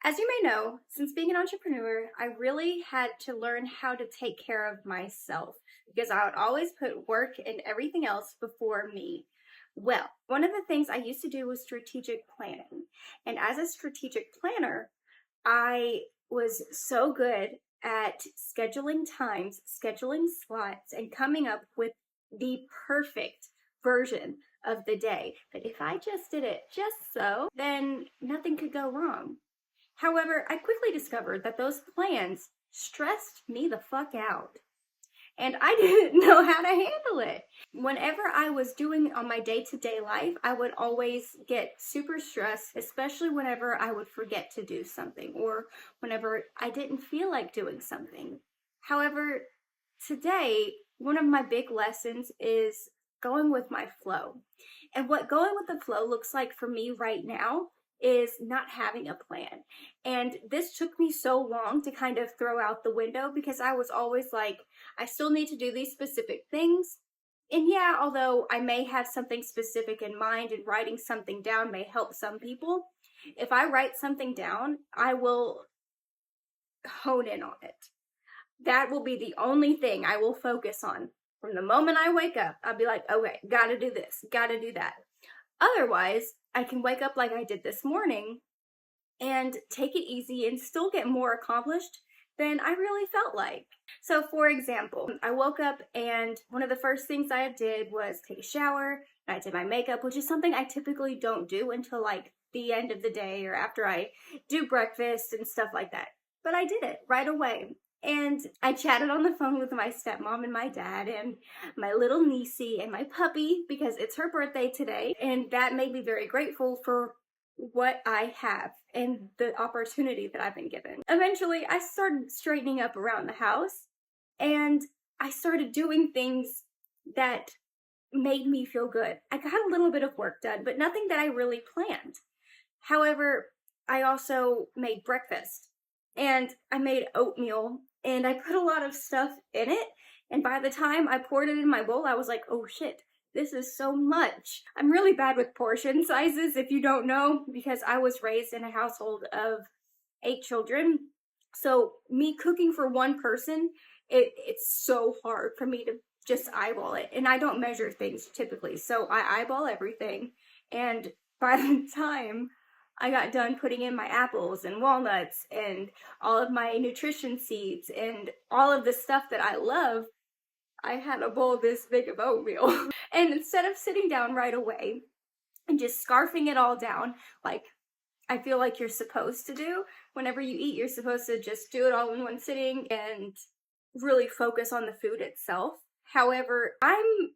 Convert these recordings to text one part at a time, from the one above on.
As you may know, since being an entrepreneur, I really had to learn how to take care of myself because I would always put work and everything else before me. Well, one of the things I used to do was strategic planning. And as a strategic planner, I was so good at scheduling times, scheduling slots, and coming up with the perfect version of the day. That if I just did it just so, then nothing could go wrong. However, I quickly discovered that those plans stressed me the fuck out. And I didn't know how to handle it. Whenever I was doing on my day-to-day life, I would always get super stressed, especially whenever I would forget to do something or whenever I didn't feel like doing something. However, today, one of my big lessons is going with my flow. And what going with the flow looks like for me right now is not having a plan. And this took me so long to kind of throw out the window because I was always like, I still need to do these specific things. And yeah, although I may have something specific in mind and writing something down may help some people, if I write something down, I will hone in on it. That will be the only thing I will focus on. From the moment I wake up, I'll be like, okay, gotta do this, gotta do that. Otherwise, I can wake up like I did this morning and take it easy and still get more accomplished than I really felt like. So for example, I woke up and one of the first things I did was take a shower and I did my makeup, which is something I typically don't do until like the end of the day or after I do breakfast and stuff like that. But I did it right away. And I chatted on the phone with my stepmom and my dad and my little niecey and my puppy because it's her birthday today. And that made me very grateful for what I have and the opportunity that I've been given. Eventually, I started straightening up around the house and I started doing things that made me feel good. I got a little bit of work done, but nothing that I really planned. However, I also made breakfast and I made oatmeal and I put a lot of stuff in it. And by the time I poured it in my bowl, I was like, oh shit, this is so much. I'm really bad with portion sizes, if you don't know, because I was raised in a household of 8 children. So me cooking for one person, it's so hard for me to just eyeball it. And I don't measure things typically, so I eyeball everything. And by the time I got done putting in my apples and walnuts and all of my nutrition seeds and all of the stuff that I love, I had a bowl this big of oatmeal. And instead of sitting down right away and just scarfing it all down, like I feel like you're supposed to do, whenever you eat, you're supposed to just do it all in one sitting and really focus on the food itself. However, I'm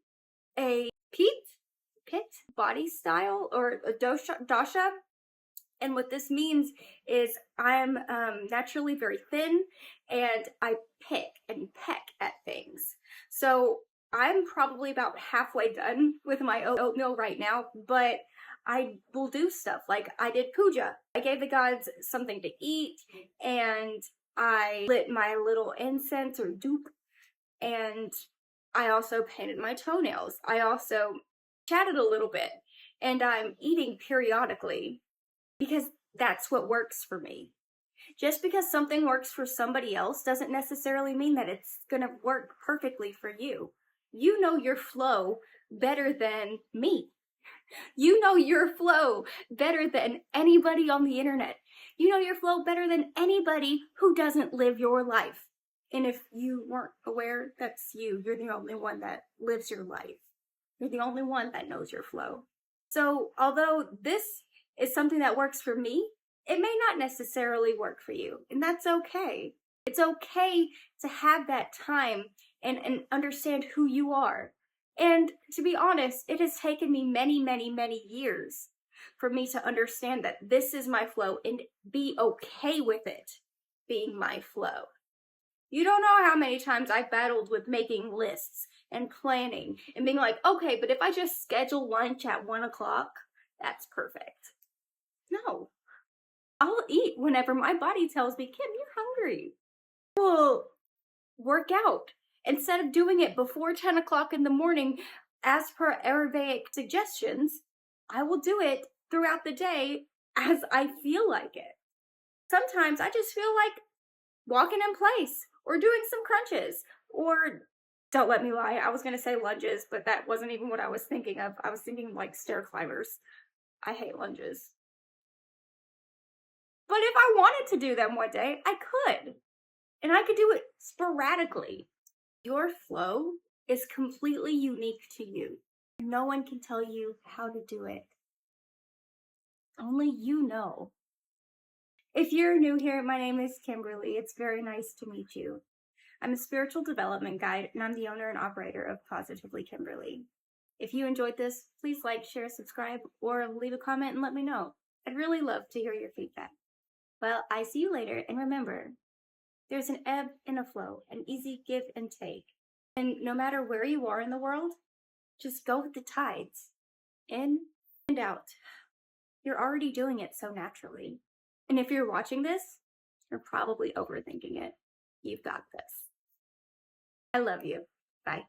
a pit body style or a dosha. And what this means is I'm naturally very thin and I pick and peck at things. So I'm probably about halfway done with my oatmeal right now, but I will do stuff like I did puja. I gave the gods something to eat and I lit my little incense or dupe, and I also painted my toenails. I also chatted a little bit and I'm eating periodically, because that's what works for me. Just because something works for somebody else doesn't necessarily mean that it's gonna work perfectly for you. You know your flow better than me. You know your flow better than anybody on the internet. You know your flow better than anybody who doesn't live your life. And if you weren't aware, that's you. You're the only one that lives your life. You're the only one that knows your flow. So although this is something that works for me, it may not necessarily work for you, and that's okay. It's okay to have that time and understand who you are. And to be honest, it has taken me many years for me to understand that this is my flow and be okay with it being my flow. You don't know how many times I've battled with making lists and planning and being like, okay, but if I just schedule lunch at 1 o'clock, that's perfect. No, I'll eat whenever my body tells me, Kim, you're hungry. Well, work out. Instead of doing it before 10 o'clock in the morning, as per Ayurvedic suggestions, I will do it throughout the day as I feel like it. sometimes I just feel like walking in place or doing some crunches or don't let me lie, I was going to say lunges, but that wasn't even what I was thinking of. I was thinking like stair climbers. I hate lunges. But if I wanted to do them one day, I could. And I could do it sporadically. Your flow is completely unique to you. No one can tell you how to do it. Only you know. If you're new here, my name is Kimberly. It's very nice to meet you. I'm a spiritual development guide, and I'm the owner and operator of Positively Kimberly. If you enjoyed this, please like, share, subscribe, or leave a comment and let me know. I'd really love to hear your feedback. Well, I see you later, and remember, there's an ebb and a flow, an easy give and take. And no matter where you are in the world, just go with the tides, in and out. You're already doing it so naturally. And if you're watching this, you're probably overthinking it. You've got this. I love you. Bye.